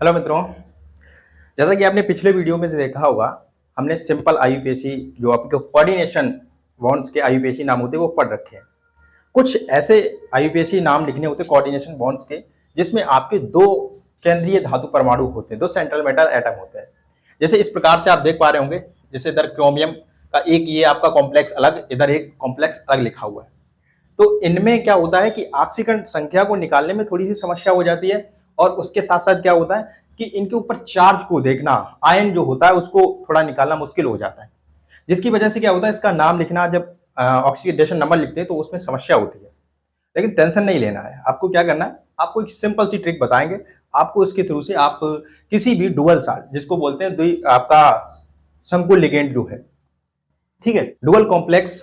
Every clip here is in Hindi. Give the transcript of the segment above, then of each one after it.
हेलो मित्रों। जैसा कि आपने पिछले वीडियो में देखा होगा, हमने सिंपल आईयूपीएसी जो आपके कोऑर्डिनेशन बॉन्ड्स के आईयूपीएसी नाम होते हैं वो पढ़ रखे हैं। कुछ ऐसे आईयूपीएसी नाम लिखने होते हैं कोऑर्डिनेशन बॉन्ड्स के, जिसमें आपके दो केंद्रीय धातु परमाणु होते हैं, दो सेंट्रल मेटल एटम होते हैं। जैसे इस प्रकार से आप देख पा रहे होंगे, जैसे इधर क्रोमियम का एक ये आपका कॉम्प्लेक्स अलग, इधर एक कॉम्प्लेक्स अलग लिखा हुआ है। तो इनमें क्या होता है कि ऑक्सीकरण संख्या को निकालने में थोड़ी सी समस्या हो जाती है, और उसके साथ साथ क्या होता है कि इनके ऊपर चार्ज को देखना, आयन जो होता है उसको थोड़ा निकालना मुश्किल हो जाता है, जिसकी वजह से क्या होता है इसका नाम लिखना, जब ऑक्सीडेशन नंबर लिखते हैं तो उसमें समस्या होती है। लेकिन टेंशन नहीं लेना है, आपको क्या करना है, आपको एक सिंपल सी ट्रिक बताएंगे। आपको इसके थ्रू से आप किसी भी डुअल साल्ट, जिसको बोलते हैं आपका संकुल लिगेंड जो है, ठीक है, डुअल कॉम्प्लेक्स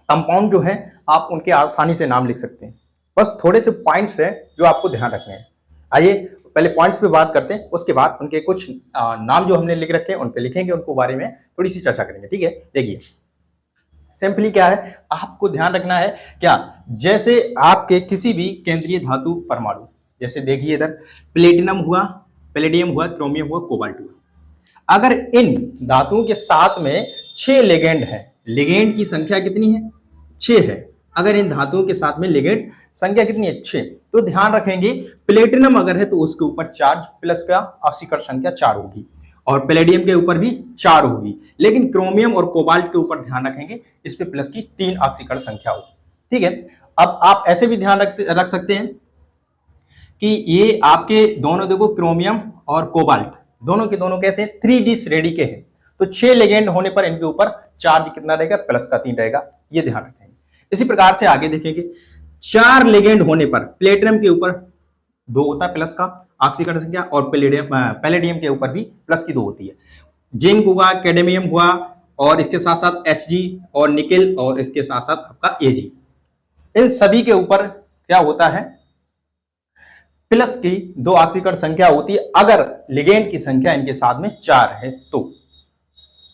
कंपाउंड जो है, आप उनके आसानी से नाम लिख सकते हैं। बस थोड़े से पॉइंट्स हैं जो आपको ध्यान रखने हैं। आइए पहले पॉइंट्स पे बात करते हैं, उसके बाद उनके कुछ नाम जो हमने लिख रखे हैं उन पे लिखेंगे, उनको बारे में थोड़ी सी चर्चा करेंगे। ठीक है, देखिए सिंपली क्या है, आपको ध्यान रखना है क्या, जैसे आपके किसी भी केंद्रीय धातु परमाणु, जैसे देखिए इधर प्लेटिनम हुआ, पैलेडियम हुआ, क्रोमियम हुआ, कोबाल्ट हुआ, अगर इन धातुओं के साथ में 6 लिगेंड है, लिगेंड की संख्या कितनी है, 6 है। अगर इन धातुओं के साथ में लिगेंड संख्या कितनी है, 6, तो ध्यान रखेंगे प्लेटिनम अगर है तो उसके ऊपर चार्ज प्लस का ऑक्सीकरण संख्या 4 होगी, और पैलेडियम के ऊपर भी 4 होगी। लेकिन क्रोमियम और कोबाल्ट के ऊपर ध्यान रखेंगे, इस पे प्लस की 3 ऑक्सीकरण संख्या होगी। ठीक है, अब आप ऐसे भी ध्यान रख सकते हैं कि ये आपके दोनों देखो, क्रोमियम और कोबाल्ट दोनों के दोनों कैसे 3D श्रेणी के हैं, तो 6 लिगेंड होने पर इनके ऊपर चार्ज कितना रहेगा, प्लस का 3 रहेगा, ये ध्यान रखेंगे। इसी प्रकार से आगे देखेंगे, 4 लिगेंड होने पर प्लेटिनम के ऊपर 2 होता है प्लस का ऑक्सीकरण संख्या, और पैलेडियम के ऊपर भी प्लस की 2 होती है। जिंक हुआ, कैडमियम हुआ, और इसके साथ साथ Hg और निकेल, और इसके साथ साथ आपका Ag, इन सभी के ऊपर क्या होता है, प्लस की 2 ऑक्सीकरण संख्या होती है, अगर लिगेंड की संख्या इनके साथ में 4 है तो।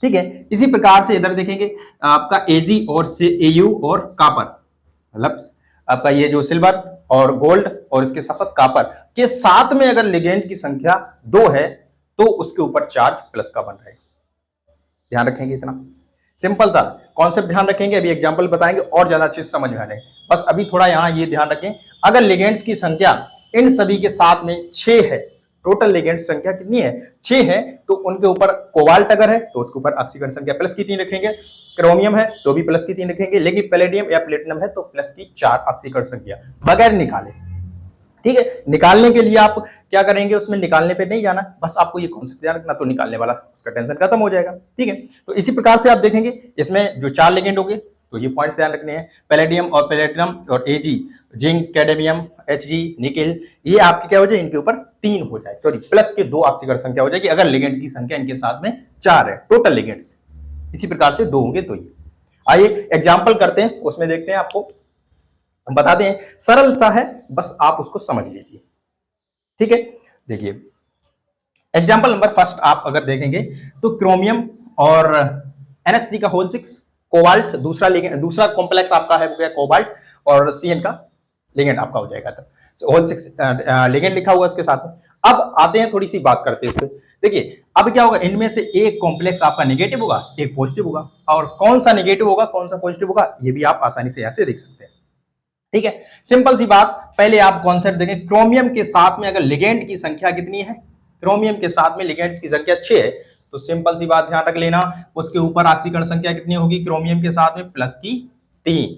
ठीक है, इसी प्रकार से इधर देखेंगे आपका Ag और से Au और कापर, मतलब आपका ये जो सिल्वर और गोल्ड और इसके साथ साथ कापर के साथ में अगर लिगेंड की संख्या 2 है तो उसके ऊपर चार्ज प्लस का बन रहेगा। ध्यान रखेंगे, इतना सिंपल सा कॉन्सेप्ट ध्यान रखेंगे, अभी एग्जांपल बताएंगे और ज्यादा अच्छे से समझ में आ जाएंगे। बस अभी थोड़ा यहां ये ध्यान रखें, अगर लिगेंड्स की संख्या इन सभी के साथ में 6 है, टोटल लिगेंड संख्या कितनी है, 6 है, तो उनके ऊपर कोबाल्ट अगर है तो उसके ऊपर ऑक्सीकरण संख्या प्लस की 3 रखेंगे, क्रोमियम है तो भी प्लस की 3 रखेंगे, लेकिन पैलेडियम या प्लेटिनम है तो प्लस की 4 ऑक्सीकरण संख्या बगैर निकाले। ठीक है, निकालने के लिए आप क्या करेंगे, उसमें निकालने पे नहीं जाना, बस आपको ये कॉन्सेप्ट ध्यान रखना, तो निकालने वाला उसका टेंशन खत्म हो जाएगा। ठीक है, तो इसी प्रकार से आप देखेंगे इसमें जो 4 लिगेंड होंगे तो ये पॉइंट्स ध्यान रखने हैं, पैलेडियम और प्लेटिनम और Ag, zinc, cadmium, Hg, nickel, ये आपके क्या हो जाए, इनके ऊपर 3 हो जाए, सॉरी प्लस के 2 ऑक्सीकरण संख्या हो जाएगी, अगर लिगेंड की संख्या इनके साथ में 4 है, टोटल लिगेंड्स इसी प्रकार से 2 होंगे तो ये। आइए एग्जाम्पल करते हैं, उसमें देखते हैं, आपको बताते हैं, सरल सा है, बस आप उसको समझ लीजिए। ठीक है, देखिए एग्जाम्पल नंबर फर्स्ट आप अगर देखेंगे तो क्रोमियम और NH3 का होल 6, कोबाल्ट दूसरा कॉम्प्लेक्स आपका है वो क्या, कोबाल्ट, और Cn का लिगेंड आपका हो जाएगा, तो होल 6 लिगेंड लिखा हुआ इसके साथ में। अब आते हैं, थोड़ी सी बात करते हैं इस पे। देखिए अब क्या होगा, इनमें से एक कॉम्प्लेक्स आपका नेगेटिव होगा, एक पॉजिटिव होगा, और कौन सा नेगेटिव होगा कौन सा पॉजिटिव होगा ये भी आप आसानी से ऐसे देख सकते हैं। ठीक है, सिंपल सी बात, पहले आप कॉन्सेप्ट देखें, क्रोमियम के साथ में अगर लिगेंड की संख्या कितनी है, क्रोमियम के साथ में लिगेंड्स की संख्या 6 है, तो सिंपल सी बात ध्यान रख लेना, उसके ऊपर ऑक्सीकरण संख्या कितनी होगी, क्रोमियम के साथ में प्लस की 3,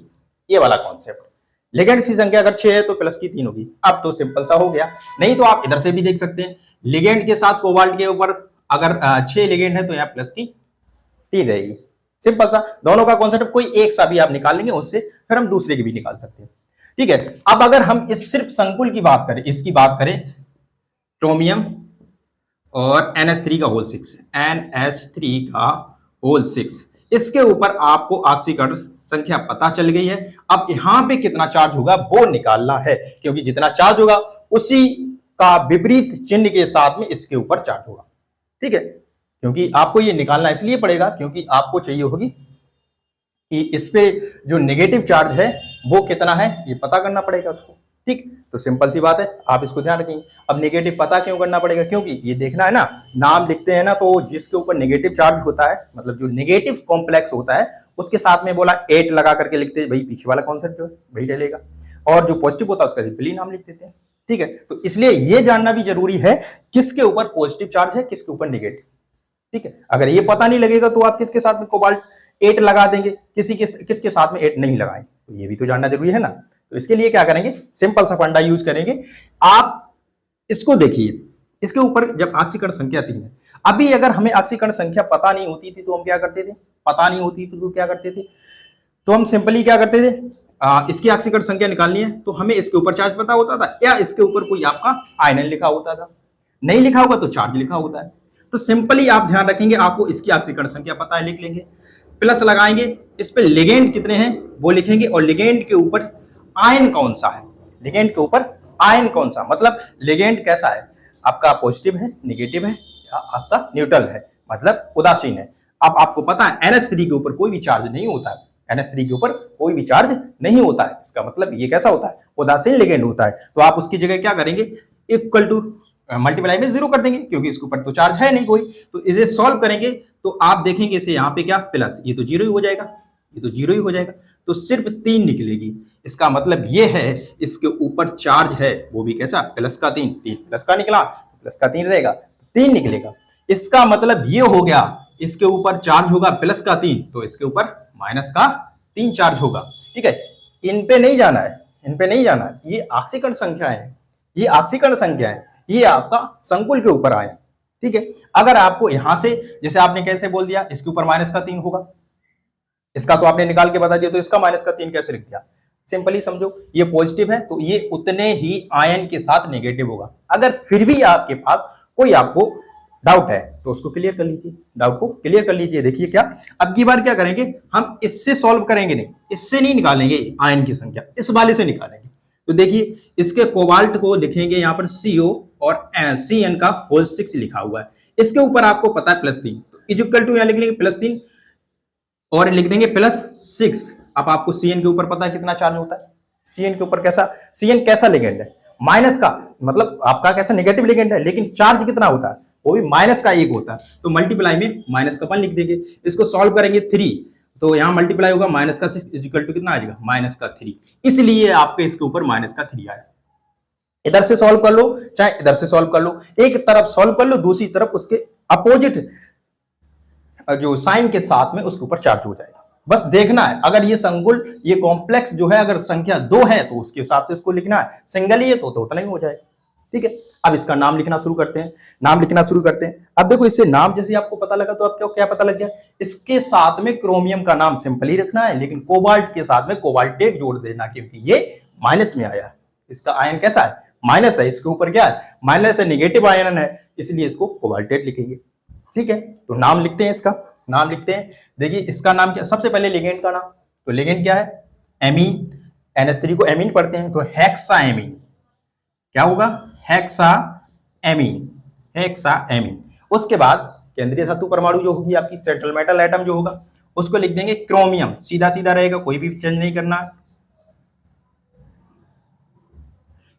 ये वाला कॉन्सेप्ट। लिगेंड्स की संख्या अगर 6 है तो प्लस की 3 होगी। अब तो सिंपल सा हो गया, नहीं तो आप इधर से भी देख सकते हैं, लिगेंड के साथ कोबाल्ट के ऊपर अगर 6 लिगेंड है तो यहाँ प्लस की 3 रहेगी। सिंपल सा, दोनों का कॉन्सेप्ट कोई एक सा भी आप निकाल लेंगे, उससे फिर हम दूसरे की भी निकाल सकते हैं। ठीक है, अब अगर हम इस सिर्फ संकुल की बात करें, इसकी बात करें, क्रोमियम और NH3 का होल 6, NH3 का होल 6, इसके ऊपर आपको ऑक्सीकरण संख्या पता चल गई है। अब यहां पे कितना चार्ज होगा वो निकालना है, क्योंकि जितना चार्ज होगा उसी का विपरीत चिन्ह के साथ में इसके ऊपर चार्ज होगा। ठीक है, क्योंकि आपको ये निकालना इसलिए पड़ेगा क्योंकि आपको चाहिए होगी कि इस पे जो नेगेटिव चार्ज है वो कितना है ये पता करना पड़ेगा उसको। ठीक, तो सिंपल सी बात है, आप इसको ध्यान रखेंगे। अब नेगेटिव पता क्यों करना पड़ेगा, क्योंकि ये देखना है ना, नाम लिखते हैं ना, तो जिसके ऊपर नेगेटिव चार्ज होता है, मतलब जो नेगेटिव कॉम्प्लेक्स होता है, उसके साथ में बोला 8 लगा करके लिखते हैं, भाई पीछे वाला कॉन्सेप्ट जो है वही चलेगा, और जो पॉजिटिव होता है उसका सिंपली नाम लिख देते हैं। ठीक है, तो इसलिए ये जानना भी जरूरी है किसके ऊपर पॉजिटिव चार्ज है, किसके ऊपर नेगेटिव। ठीक है, अगर ये पता नहीं लगेगा तो आप किसके साथ में कोबाल्ट 8 लगा देंगे, किसके साथ में 8 नहीं लगाएंगे, तो ये भी तो जानना जरूरी है ना। तो इसके लिए क्या करेंगे, सिंपल सा फंडा यूज करेंगे। आप इसको देखिए, इसके ऊपर जब ऑक्सीकरण संख्या 3 है, अभी अगर हमें ऑक्सीकरण संख्या पता नहीं होती थी तो हम क्या करते थे, पता नहीं होती तो क्या करते थे, तो हम सिंपली क्या करते थे, इसकी ऑक्सीकरण संख्या निकालनी है तो हमें इसके ऊपर चार्ज पता होता था, या इसके ऊपर कोई आपका आयन लिखा होता था, नहीं लिखा होगा तो चार्ज लिखा होता है। तो सिंपली आप ध्यान रखेंगे, आपको इसकी ऑक्सीकरण संख्या पता है, लिख लेंगे, प्लस लगाएंगे, इस पे लिगेंड कितने हैं वो लिखेंगे, और लिगेंड के ऊपर आयन कौन सा है, लिगेंड के ऊपर आयन कौन सा, मतलब लिगेंड कैसा है, आपका पॉजिटिव है, नेगेटिव है, या आपका न्यूट्रल है, मतलब उदासीन है। अब आपको पता है NH3 के ऊपर कोई भी चार्ज नहीं होता है, NH3 के ऊपर कोई भी चार्ज नहीं होता है, इसका मतलब ये कैसा होता है, उदासीन लिगेंड होता है। तो आप उसकी जगह क्या करेंगे, इक्वल टू मल्टीप्लाई में 0 कर देंगे, क्योंकि इसके ऊपर तो चार्ज है नहीं कोई। तो इसे सॉल्व करेंगे तो आप देखेंगे इसे यहाँ पे क्या प्लस, ये तो 0 ही हो जाएगा, ये तो 0 ही हो जाएगा, तो सिर्फ 3 निकलेगी। इसका मतलब ये है इसके ऊपर चार्ज है वो भी कैसा, प्लस का 3, 3 प्लस का निकला, प्लस का 3 रहेगा, 3 निकलेगा। इसका मतलब ये हो गया, इसके ऊपर चार्ज होगा प्लस का 3, तो इसके ऊपर माइनस का 3 चार्ज होगा। ठीक है, इन पे नहीं जाना है, इन पे नहीं जाना है, ये ऑक्सीकरण संख्या है, ये ऑक्सीकरण संख्या है, ये आपका संकुल के ऊपर आया। ठीक है, अगर आपको यहां से, जैसे आपने कैसे बोल दिया इसके ऊपर माइनस का 3 होगा, इसका तो आपने निकाल के बता दिया, तो इसका माइनस का 3 कैसे लिख दिया, सिंपली समझो, ये पॉजिटिव है तो ये उतने ही आयन के साथ नेगेटिव होगा। अगर फिर भी आपके पास कोई आपको डाउट है तो उसको क्लियर कर लीजिए, डाउट को क्लियर कर लीजिए। देखिए क्या, अब की बार क्या करेंगे, हम इससे सॉल्व करेंगे नहीं, इससे नहीं निकालेंगे आयन की संख्या, इस वाले से निकालेंगे। तो देखिए इसके कोबाल्ट को लिखेंगे यहाँ पर CO और Cn का होल 6 लिखा हुआ है, इसके ऊपर आपको पता है +3, तो इक्वल टू यहाँ लिख लेंगे +3 और लिख देंगे +6। अब आपको Cn के ऊपर पता है कितना चार्ज होता है, Cn के ऊपर कैसा, Cn कैसा लिगेंड है, माइनस का, मतलब आपका कैसा नेगेटिव लिगेंड है, लेकिन चार्ज कितना होता है, वो भी माइनस का 1 होता है, तो मल्टीप्लाई में माइनस का 1 लिख देंगे। इसको सॉल्व करेंगे 3, तो यहाँ मल्टीप्लाई होगा माइनस का 6 इक्वल टू कितना आ जाएगा, माइनस का 3, इसलिए आपके इसके ऊपर माइनस का 3 आया। इधर से सॉल्व कर लो चाहे इधर से सॉल्व कर लो, एक तरफ सॉल्व कर लो, दूसरी तरफ उसके अपोजिट जो साइन के साथ में उसके ऊपर चार्ज हो जाएगा। बस देखना है, अगर ये संकुल, ये कॉम्प्लेक्स जो है अगर संख्या 2 है तो उसके हिसाब से इसको लिखना है, सिंगल ही है तो उतना ही हो जाएगा। ठीक है, अब इसका नाम लिखना शुरू करते हैं, नाम लिखना शुरू करते हैं। अब देखो इससे नाम जैसे आपको पता लगा तो आपको क्या पता लग गया, इसके साथ में क्रोमियम का नाम सिंपल ही रखना है, लेकिन कोबाल्ट के साथ में कोबाल्टेट जोड़ देना, क्योंकि ये माइनस में आया है, इसका आयन कैसा है, माइनस है, इसके ऊपर क्या है, माइनस है, नेगेटिव आयन है, इसलिए इसको कोबाल्टेट लिखेंगे। ठीक है, तो नाम लिखते हैं, इसका नाम लिखते हैं। देखिए इसका नाम क्या, सबसे पहले लिगेंड का नाम, तो लिगेंड क्या है, एमीन, NH3 को एमीन पढ़ते हैं तो हेक्सा एमीन, क्या होगा, हेक्सा एमीन, हेक्सा एमीन। उसके बाद केंद्रीय धातु परमाणु जो होगी आपकी, सेंट्रल मेटल एटम जो होगा, उसको लिख देंगे क्रोमियम, सीधा सीधा रहेगा, कोई भी चेंज नहीं करना है,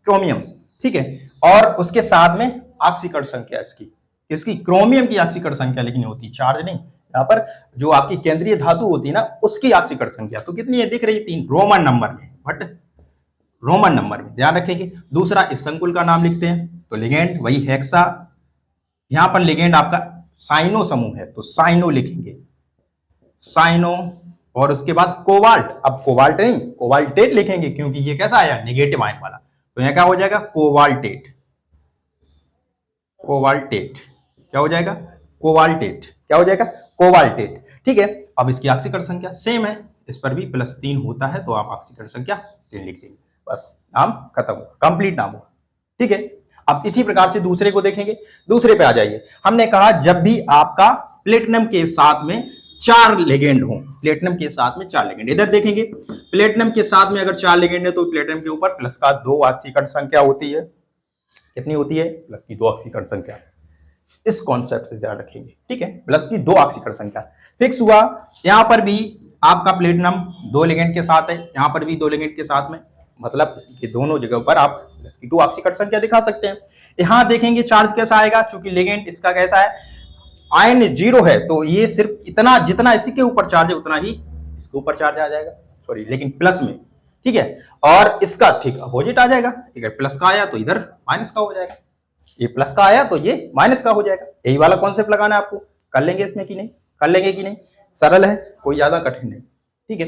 क्रोमियम। ठीक है, और उसके साथ में ऑक्सीकरण संख्या इसकी क्रोमियम की ऑक्सीकरण संख्या लिखनी होती है, चार्ज नहीं, यहाँ पर जो आपकी केंद्रीय धातु होती है ना उसकी ऑक्सीकरण संख्या, तो कितनी है दिख रही है, 3 रोमन नंबर में, बट रोमन नंबर में ध्यान रखेंगे। दूसरा इस संकुल का नाम लिखते हैं, तो लिगेंड वही हेक्सा, यहां पर लिगेंड आपका साइनो समूह है तो साइनो लिखेंगे, साइनो, और उसके बाद कोबाल्ट, अब कोबाल्ट नहीं कोबाल्टेट लिखेंगे, क्योंकि ये कैसा आया, नेगेटिव आयन वाला, तो यहां क्या हो जाएगा, कोबाल्टेट, कोबाल्टेट क्या हो जाएगा, कोबाल्टेट, क्या हो जाएगा, कोबाल्टेट। ठीक है, अब इसकी ऑक्सीकरण संख्या सेम है, इस पर भी +3 होता है, तो आप ऑक्सीकरण संख्या 3 लिख देंगे, बस नाम खत्म हुआ, कंप्लीट नाम हुआ। ठीक है, अब इसी प्रकार से दूसरे को देखेंगे, दूसरे पे आ जाइए। हमने कहा जब भी आपका प्लेटिनम के साथ में 4 लिगेंड हो, प्लेटिनम के साथ में 4 लिगेंड, इधर देखेंगे प्लेटिनम के साथ में अगर 4 लिगेंड है तो प्लेटिनम के ऊपर प्लस का 2 ऑक्सीकरण संख्या होती है, कितनी होती है, प्लस की 2 ऑक्सीकरण संख्या, इस कॉन्सेप्ट से ध्यान रखेंगे। ठीक है, प्लस की 2 ऑक्सीकरण संख्या फिक्स हुआ। यहां पर भी आपका प्लेटिनम 2 लिगेंड के साथ है, यहां पर भी 2 लिगेंड के साथ में, मतलब इसके दोनों जगह पर आप sp2 ऑक्सीकरण संख्या दिखा सकते हैं। यहां देखेंगे चार्ज कैसा आएगा, क्योंकि लिगेंड इसका कैसा है, आयन 0 है, तो ये सिर्फ इतना जितना इसी के ऊपर चार्ज है उतना ही इसके ऊपर चार्ज आ जाएगा, सॉरी लेकिन प्लस में, ठीक है। और इसका ठीक अपोजिट आ जाएगा, अगर प्लस का आया तो इधर माइनस का हो जाएगा, ये प्लस का आया तो ये माइनस का हो जाएगा। यही वाला कॉन्सेप्ट लगाना है आपको। कर लेंगे इसमें कि नहीं, कर लेंगे कि नहीं, सरल है, कोई ज्यादा कठिन नहीं, ठीक है।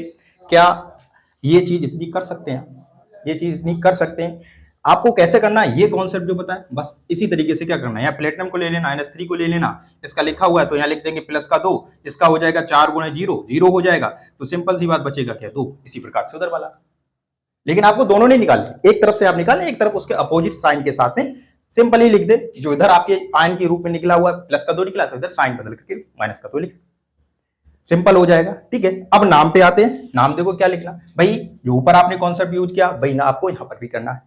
क्या ये चीज इतनी कर सकते हैं, ये चीज इतनी कर सकते हैं। आपको कैसे करना है ये कॉन्सेप्ट जो बताएं, बस इसी तरीके से क्या करना है, यहाँ प्लेटिनम को ले लेना, -3 को ले लेना, इसका लिखा हुआ है तो यहाँ लिख देंगे प्लस का 2, इसका हो जाएगा 4 गुणे 0, 0 हो जाएगा, तो सिंपल सी बात बचेगा क्या, 2। इसी प्रकार से उधर वाला, लेकिन आपको दोनों नहीं निकालने, एक तरफ से आप निकालें, एक तरफ उसके अपोजिट साइन के साथ में सिंपल ही लिख दे। जो इधर आपके आयन के रूप में निकला हुआ है प्लस का 2 निकला, तो इधर साइन बदल करके माइनस का 2 लिख, सिंपल हो जाएगा, ठीक है। अब नाम पे आते हैं। नाम देखो क्या लिखना भाई, जो ऊपर आपने कॉन्सेप्ट यूज किया भाई ना आपको यहां पर भी करना है।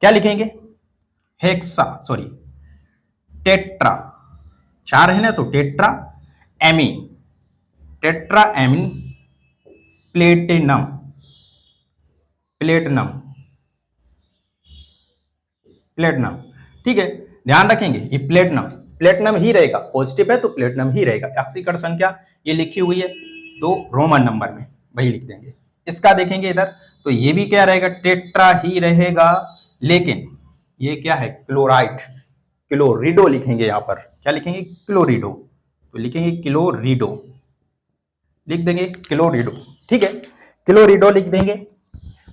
क्या लिखेंगे, हेक्सा सॉरी टेट्रा, 4 है ना, तो tetra amine, tetra amine platinum, platinum, platinum, ठीक है। ध्यान रखेंगे ये प्लेटिनम, प्लेटिनम ही रहेगा, पॉजिटिव है तो प्लेटिनम ही रहेगा। ऑक्सीकरण संख्या ये लिखी हुई है तो रोमन नंबर में वही लिख देंगे। इसका देखेंगे इधर तो ये भी क्या रहेगा, टेट्रा ही रहेगा, लेकिन ये क्या है, क्लोराइड, क्लोरिडो लिखेंगे यहाँ पर। क्या लिखेंगे, क्लोरिडो, तो लिखेंगे क्लोरिडो, लिख देंगे क्लोरिडो, ठीक है, क्लोरिडो लिख देंगे।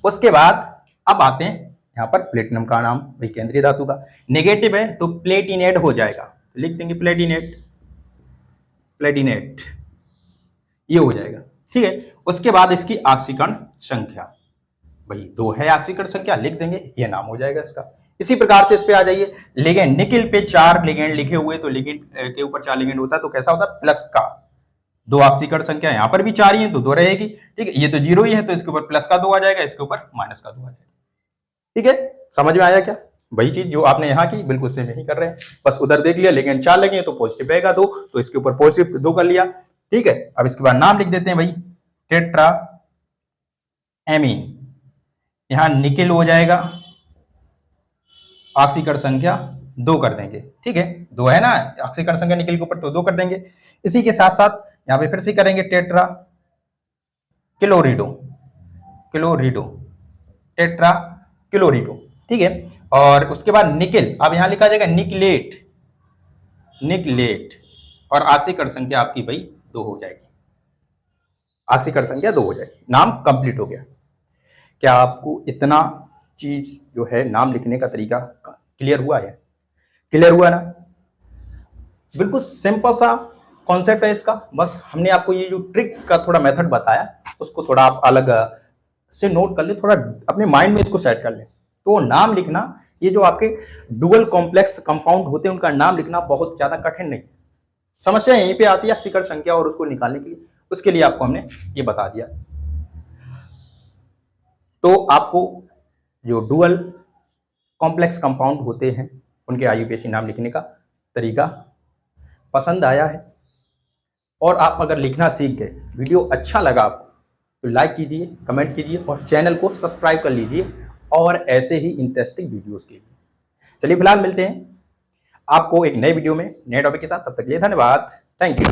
उसके बाद अब आते हैं यहाँ पर प्लेटिनम का नाम, वही केंद्रीय धातु का, नेगेटिव है तो प्लेटिनेट हो जाएगा, लिख देंगे प्लेटिनेट, प्लेटिनेट ये हो जाएगा, ठीक है। उसके बाद इसकी ऑक्सीकरण संख्या, भाई 2 है ऑक्सीकरण संख्या, लिख देंगे, ये नाम हो जाएगा इसका। इसी प्रकार से इस पे आ जाइए, लिगेंड, निकिल पे 4 लिगेंड लिखे हुए, तो लिगेंड के ऊपर 4 लिगेंड होता है तो कैसा होता है, प्लस का 2 ऑक्सीकरण संख्या, यहाँ पर भी 4 ही है तो 2 रहेगी, ठीक है। ये तो 0 ही है तो इसके ऊपर प्लस का 2 आ जाएगा, इसके ऊपर माइनस का 2 आ जाएगा, ठीक है। समझ में आया क्या, वही चीज जो आपने यहाँ की बिल्कुल सेम यही कर रहे हैं, बस उधर देख लिया लिगेंड 4 लगे तो पॉजिटिव रहेगा 2, तो इसके ऊपर पॉजिटिव 2 कर लिया, ठीक है। अब इसके बाद नाम लिख देते हैं भाई, टेट्रा एमीन, यहां निकेल हो जाएगा, ऑक्सीकरण संख्या 2 कर देंगे, ठीक है, 2 है ना ऑक्सीकरण संख्या निकेल के ऊपर तो 2 कर देंगे। इसी के साथ साथ यहां पे फिर से करेंगे टेट्रा क्लोरिडो, क्लोरिडो, टेट्रा क्लोरिडो, ठीक है। और उसके बाद निकेल, अब यहां लिखा जाएगा निकलेट, निकलेट, और ऑक्सीकरण संख्या आपकी भाई 2 हो जाएगी, ऑक्सीकरण संख्या 2 हो जाएगी, नाम कंप्लीट हो गया। क्या आपको इतना चीज जो है नाम लिखने का तरीका क्लियर हुआ है, क्लियर हुआ ना, बिल्कुल सिंपल सा कॉन्सेप्ट है इसका। बस हमने आपको ये जो ट्रिक का थोड़ा मेथड बताया उसको थोड़ा आप अलग से नोट कर ले, थोड़ा अपने माइंड में इसको सेट कर ले, तो नाम लिखना, ये जो आपके डुअल कॉम्प्लेक्स कंपाउंड होते हैं उनका नाम लिखना बहुत ज्यादा कठिन नहीं है। समस्या यहीं पे आती है ऑक्सीकरण संख्या और उसको निकालने के लिए, उसके लिए आपको हमने ये बता दिया। तो आपको जो डुअल कॉम्प्लेक्स कंपाउंड होते हैं उनके आईयूपीएसी नाम लिखने का तरीका पसंद आया है, और आप अगर लिखना सीख गए, वीडियो अच्छा लगा आपको तो लाइक कीजिए, कमेंट कीजिए और चैनल को सब्सक्राइब कर लीजिए, और ऐसे ही इंटरेस्टिंग वीडियोस के लिए। चलिए फिलहाल मिलते हैं आपको एक नए वीडियो में नए टॉपिक के साथ, तब तक के लिए धन्यवाद, थैंक यू।